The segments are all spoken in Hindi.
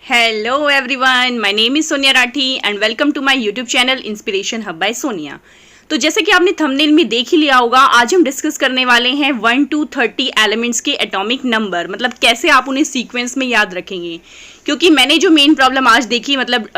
Hello everyone, my name is Sonia Rathi and welcome to my YouTube channel Inspiration Hub by Sonia। तो जैसे कि आपने थंबनेल में देख ही लिया होगा, आज हम डिस्कस करने वाले हैं 1 to 30 एलिमेंट्स के एटॉमिक नंबर, मतलब कैसे आप उन्हें सीक्वेंस में याद रखेंगे। क्योंकि मैंने जो मेन प्रॉब्लम आज देखी, मतलब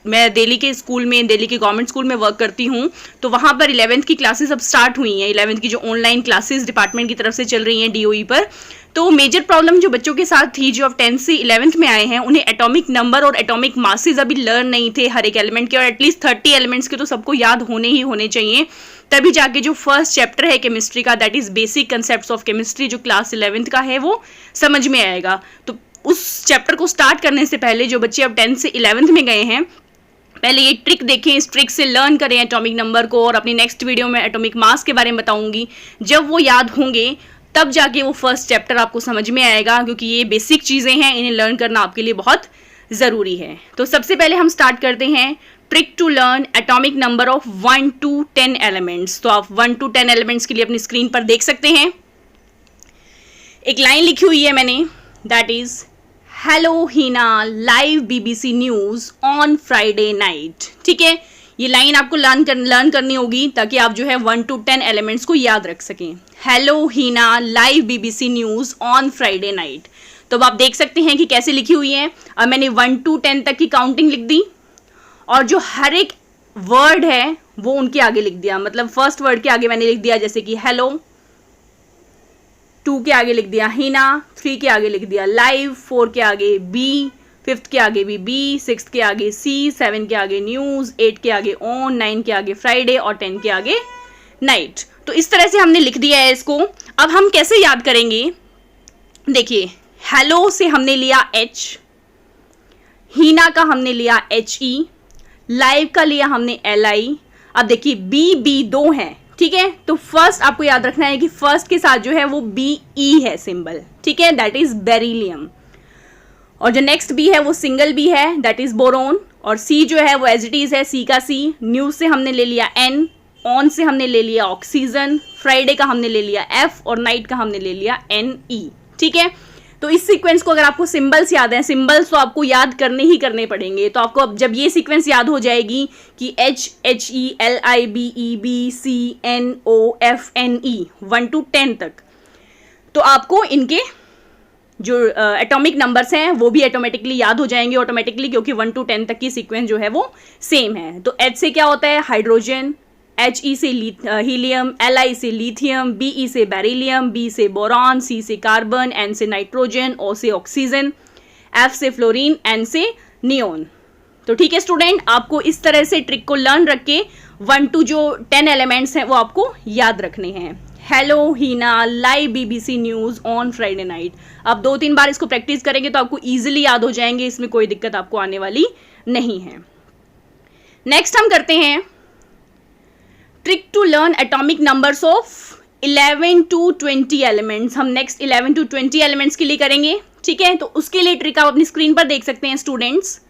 मैं दिल्ली के स्कूल में, दिल्ली के गवर्नमेंट स्कूल में वर्क करती हूँ, तो वहाँ पर 11th की क्लासेस अब स्टार्ट हुई हैं। 11th की जो ऑनलाइन क्लासेस डिपार्टमेंट की तरफ से चल रही हैं DOE पर, तो मेजर प्रॉब्लम जो बच्चों के साथ थी, जो अब 10th से 11th में आए हैं, उन्हें एटॉमिक नंबर और एटॉमिक मासेस अभी लर्न नहीं थे हर एक एलिमेंट के, और एटलीस्ट 30 एलिमेंट्स के तो सबको याद होने ही होने चाहिए। तभी जाके जो फर्स्ट चैप्टर है केमिस्ट्री का, that is basic concepts of chemistry, जो क्लास 11th का है, वो समझ में आएगा। तो उस चैप्टर को स्टार्ट करने से पहले जो बच्चे अब 10th से 11th में गए हैं, पहले ये ट्रिक देखें, इस ट्रिक से लर्न करें एटॉमिक नंबर को, और अपनी नेक्स्ट वीडियो में एटॉमिक मास के बारे में बताऊंगी। जब वो याद होंगे तब जाके वो फर्स्ट चैप्टर आपको समझ में आएगा, क्योंकि ये बेसिक चीज़ें हैं, इन्हें लर्न करना आपके लिए बहुत ज़रूरी है। तो सबसे पहले हम स्टार्ट करते हैं trick to learn atomic number of 1 to 10 elements. तो आप 1 to 10 एलिमेंट्स के लिए अपनी स्क्रीन पर देख सकते हैं, एक लाइन लिखी हुई है मैंने, that is hello Hina, live BBC news on Friday night. ठीक है, ये लाइन आपको लर्न करनी होगी ताकि आप जो है 1 to 10 एलिमेंट्स को याद रख सकें। Hello Hina, live BBC news on Friday night. तो अब आप देख सकते हैं कि कैसे लिखी हुई है। अब मैंने 1 to 10 तक की काउंटिंग लिख दी, और जो हर एक वर्ड है वो उनके आगे लिख दिया। मतलब फर्स्ट वर्ड के आगे मैंने लिख दिया, जैसे कि हेलो, 2 के आगे लिख दिया हीना, 3 के आगे लिख दिया लाइव, 4 के आगे बी, 5th के आगे भी बी, 6th के आगे सी, 7 के आगे न्यूज़, 8 के आगे ऑन, 9 के आगे फ्राइडे और 10 के आगे नाइट। तो इस तरह से हमने लिख दिया है इसको। अब हम कैसे याद करेंगे, देखिए, हेलो से हमने लिया H, हीना का हमने लिया HE, लाइव का लिया हमने LI। अब देखिए B 2 है, ठीक है। तो फर्स्ट आपको याद रखना है कि फर्स्ट के साथ जो है वो BE है सिंबल, ठीक है, दैट इज बेरिलियम। और जो नेक्स्ट बी है वो सिंगल बी है, दैट इज बोरोन। और सी जो है वो एज इट इज है, सी का सी। न्यूज़ से हमने ले लिया N, ऑन से हमने ले लिया ऑक्सीजन, फ्राइडे का हमने ले लिया F, और नाइट का हमने ले लिया NE। ठीक है, तो इस सीक्वेंस को अगर आपको सिंबल्स याद हैं, सिंबल्स तो आपको याद करने ही करने पड़ेंगे। तो आपको अब जब ये सीक्वेंस याद हो जाएगी कि H, HE, LI, BE, BC, NO, F, NE 1 to 10 तक, तो आपको इनके जो एटॉमिक नंबर्स हैं वो भी ऑटोमेटिकली याद हो जाएंगे ऑटोमेटिकली, क्योंकि 1 to 10 तक की सीक्वेंस जो है वो सेम है। तो H से क्या होता है, हाइड्रोजन, HE से हीलियम, LI से लिथियम, BE से बेरिलियम, B से बोरॉन, C से कार्बन, N से नाइट्रोजन, O से ऑक्सीजन, F से फ्लोरीन, N से नियोन। तो ठीक है स्टूडेंट, आपको इस तरह से ट्रिक को लर्न रख के 1 to जो 10 एलिमेंट्स हैं वो आपको याद रखने हैं। Hello Hina, live BBC news on Friday night. आप 2-3 बार इसको प्रैक्टिस करेंगे तो आपको ईजिली याद हो जाएंगे, इसमें कोई दिक्कत आपको आने वाली नहीं है। नेक्स्ट हम करते हैं trick to learn atomic numbers of 11 to 20 elements. हम नेक्स्ट 11 to 20 एलिमेंट्स के लिए करेंगे, ठीक है। तो उसके लिए ट्रिक आप अपनी स्क्रीन पर देख सकते हैं स्टूडेंट्स।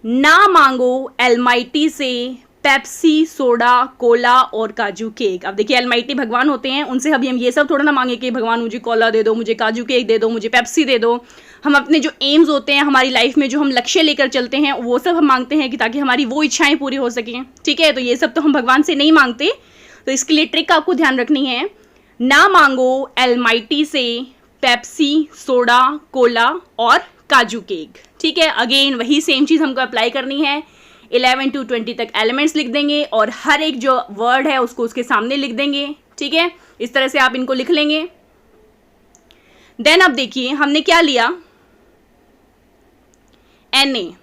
ना मांगो एलमाइटी से पेप्सी, सोडा, कोला और काजू केक। अब देखिए, एलमाइटी भगवान होते हैं, उनसे अभी हम ये सब थोड़ा ना मांगे कि भगवान मुझे कोला दे दो, मुझे काजू केक दे दो, मुझे पेप्सी दे दो। हम अपने जो एम्स होते हैं हमारी लाइफ में, जो हम लक्ष्य लेकर चलते हैं, वो सब हम मांगते हैं कि ताकि हमारी वो इच्छाएं पूरी हो सकें, ठीक है। तो ये सब तो हम भगवान से नहीं मांगते। तो इसके लिए ट्रिक आपको ध्यान रखनी है, ना मांगो एलमाइटी से पेप्सी, सोडा, कोला और काजू केक। ठीक है, अगेन वही सेम चीज़ हमको अप्लाई करनी है। 11 to 20 तक एलिमेंट्स लिख देंगे और हर एक जो वर्ड है उसको उसके सामने लिख देंगे, ठीक है। इस तरह से आप इनको लिख लेंगे। देन अब देखिए, हमने क्या लिया, Na,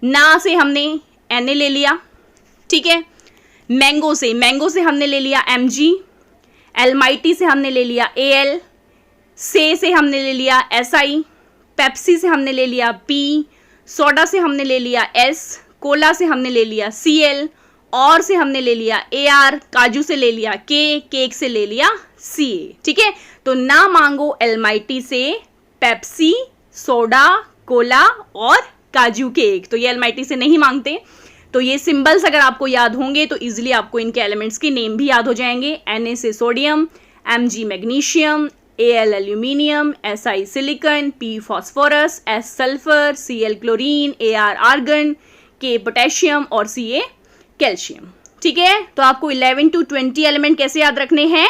ना से हमने Na ले लिया, ठीक है। मैंगो से हमने ले लिया Mg, एलमाइटी से हमने ले लिया Al, से हमने ले लिया Si, पेप्सी से हमने ले लिया P, सोडा से हमने ले लिया S, कोला से हमने ले लिया Cl, और से हमने ले लिया Ar, काजू से ले लिया K, केक से ले लिया Ca। ठीक है, तो ना मांगो एलमाइटी से पेप्सी, सोडा, कोला और काजू केक। तो ये एलमाइटी से नहीं मांगते। तो ये सिंबल्स अगर आपको याद होंगे तो इजीली आपको इनके एलिमेंट्स के नेम भी याद हो जाएंगे। Na से sodium, Mg magnesium, Al aluminium, Si silicon, P phosphorus, S sulfur, Cl chlorine, Ar argon, K potassium और Ca कैल्शियम। ठीक है, तो आपको 11 to 20 एलिमेंट कैसे याद रखने हैं?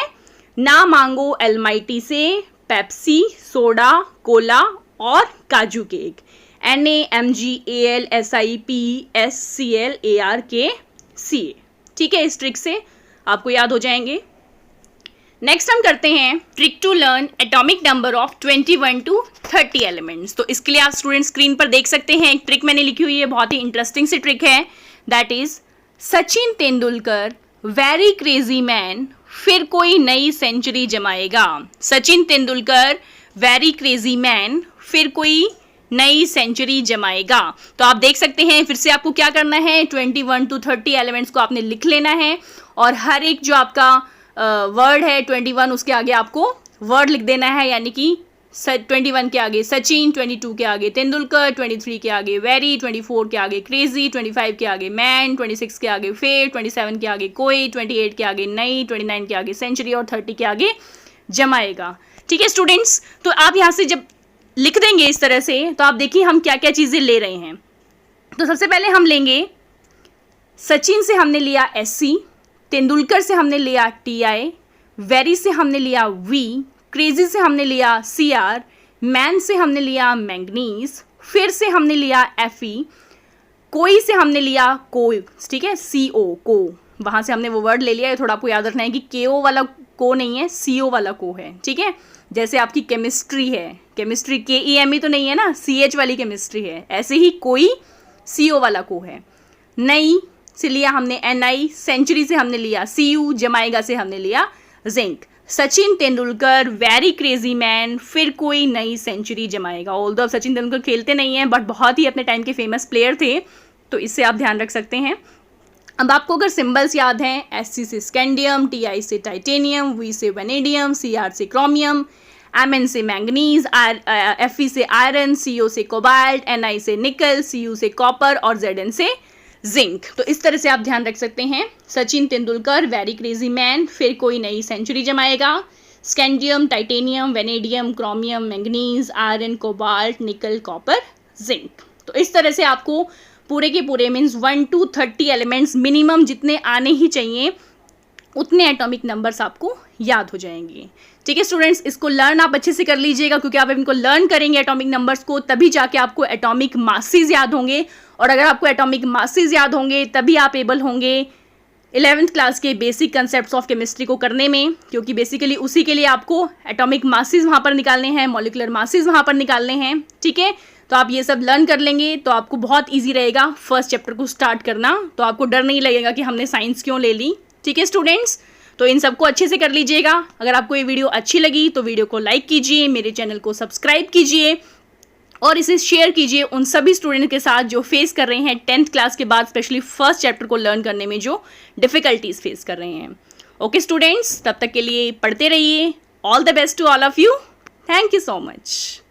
ना मांगो एलमाइटी से पेप्सी, सोडा, कोला और काजू cake. NaMgAl SiP SCl Ar K Ca। ठीक है, इस ट्रिक से आपको याद हो जाएंगे। नेक्स्ट हम करते हैं trick to learn atomic number of 21 to 30 elements. तो इसके लिए आप स्टूडेंट स्क्रीन पर देख सकते हैं, एक ट्रिक मैंने लिखी हुई है, बहुत ही इंटरेस्टिंग सी ट्रिक है। That is Sachin Tendulkar very crazy man फिर कोई नई सेंचुरी जमाएगा। Sachin Tendulkar very crazy man फिर कोई नई सेंचुरी जमाएगा। तो आप देख सकते हैं, फिर से आपको क्या करना है, 21 to 30 एलिमेंट्स को आपने लिख लेना है और हर एक जो आपका वर्ड है 21 उसके आगे आपको वर्ड लिख देना है, यानी कि 21 के आगे सचिन, 22 के आगे तेंदुलकर, 23 के आगे वेरी, 24 के आगे क्रेजी, 25 के आगे मैन, 26 के आगे फेयर, 27 के आगे कोई, 28 के आगे नई, 29 के आगे सेंचुरी और 30 के आगे जमाएगा। ठीक है स्टूडेंट्स, तो आप यहाँ से जब लिख देंगे इस तरह से, तो आप देखिए हम क्या क्या चीज़ें ले रहे हैं। तो सबसे पहले हम लेंगे सचिन से हमने लिया SC, तेंदुलकर से हमने लिया TI, वेरी से हमने लिया V, क्रेजी से हमने लिया Cr, मैन से हमने लिया मैंगनीज, फिर से हमने लिया Fe, कोई से हमने लिया को, ठीक है CO को, वहाँ से हमने वो वर्ड ले लिया है। थोड़ा आपको याद रखना है कि KO वाला को नहीं है, CO वाला को है। ठीक है, जैसे आपकी केमिस्ट्री है, केमिस्ट्री KEME तो नहीं है ना, CH वाली केमिस्ट्री है, ऐसे ही कोई CO वाला को है। नई से लिया हमने Ni, सेंचुरी से हमने लिया Cu, जमाएगा से हमने लिया zinc. Sachin Tendulkar very crazy man फिर कोई नई सेंचुरी जमाएगा। ऑल्दो अब सचिन तेंदुलकर खेलते नहीं हैं, बट बहुत ही अपने टाइम के फेमस प्लेयर थे, तो इससे आप ध्यान रख सकते हैं। अब आपको अगर सिंबल्स याद हैं, SC से स्कैंडियम, TI से टाइटेनियम, V से वेनेडियम, Cr से क्रोमियम, Mn से मैंगनीज, Fe से आयरन, CO से कोबाल्ट, Ni से निकल, Cu से कॉपर और Zn से जिंक। तो इस तरह से आप ध्यान रख सकते हैं, Sachin Tendulkar very crazy man फिर कोई नई सेंचुरी जमाएगा। Scandium, titanium, vanadium, chromium, manganese, iron, cobalt, nickel, copper, zinc. तो इस तरह से आपको पूरे के पूरे मीन्स 1 to 30 एलिमेंट्स मिनिमम जितने आने ही चाहिए उतने एटॉमिक नंबर्स आपको याद हो जाएंगे। ठीक है स्टूडेंट्स, इसको लर्न आप अच्छे से कर लीजिएगा, क्योंकि आप इनको लर्न करेंगे एटॉमिक नंबर्स को, तभी जाके आपको एटॉमिक मासेस याद होंगे, और अगर आपको एटॉमिक मासेस याद होंगे तभी आप एबल होंगे 11th क्लास के बेसिक कंसेप्ट्स ऑफ केमिस्ट्री को करने में, क्योंकि बेसिकली उसी के लिए आपको एटॉमिक मासेस वहाँ पर निकालने हैं, मॉलिक्यूलर मासेस वहाँ पर निकालने हैं। ठीक है, तो आप ये सब लर्न कर लेंगे तो आपको बहुत ईजी रहेगा फर्स्ट चैप्टर को स्टार्ट करना, तो आपको डर नहीं लगेगा कि हमने साइंस क्यों ले ली। ठीक है स्टूडेंट्स, तो इन सबको अच्छे से कर लीजिएगा। अगर आपको ये वीडियो अच्छी लगी तो वीडियो को लाइक कीजिए, मेरे चैनल को सब्सक्राइब कीजिए और इसे शेयर कीजिए उन सभी स्टूडेंट के साथ जो फेस कर रहे हैं 10th क्लास के बाद स्पेशली फर्स्ट चैप्टर को लर्न करने में जो डिफ़िकल्टीज फेस कर रहे हैं। ओके स्टूडेंट्स, तब तक के लिए पढ़ते रहिए। All the best to all of you. Thank you so much.